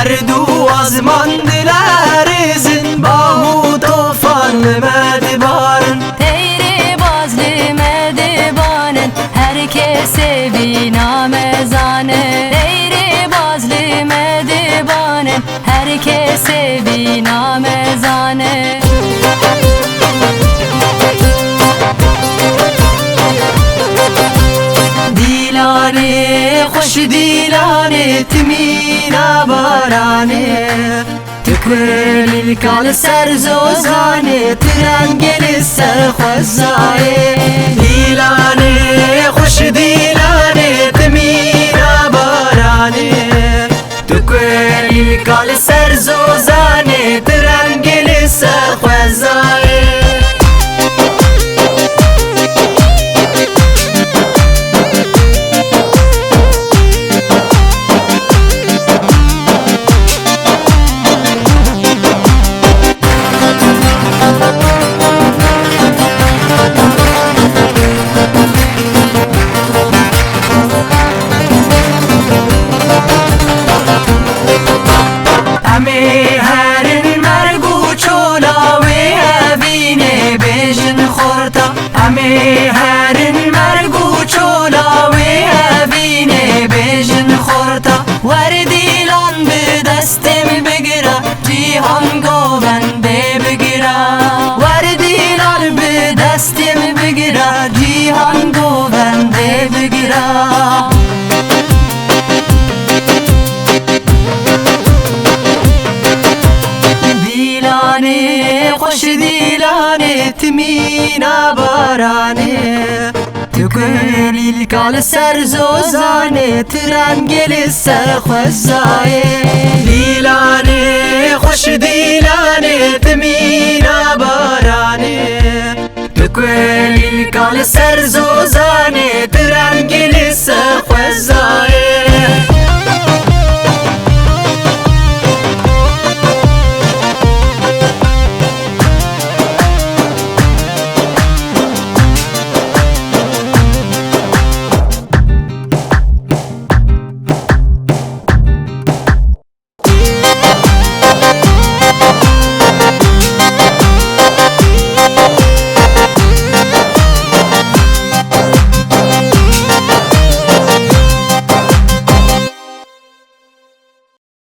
هردو آزمان دلارزن باهو طوفان مدبارن تیری بازلی مدبانن هر کسی بینا مزانه تیری بازلی مدبانن هر کسی بینا مزانه دیلانه خوش دیلانه تمینا بارانه تکویل کال سرزوزانه ترنگل سرخوزایه دیلانه خوش دیلانه تمینا بارانه تکویل کال سرزوزانه ترنگل سرخوزایه هرن مرگو چولاوی هفینه بیجن خورتا وردیلان به دستم بگیره جیهان گوونده بگیره وردیلان به دستم بگیره جیهان گوونده بگیره دیلانه خوش دیلانه تمینا بارانه تکویل کال سرزوزانه ترنگل سرخوزایه دیلانه خوش دیلانه تمینا بارانه تکویل کال سرزوزانه ترنگل سرخوزایه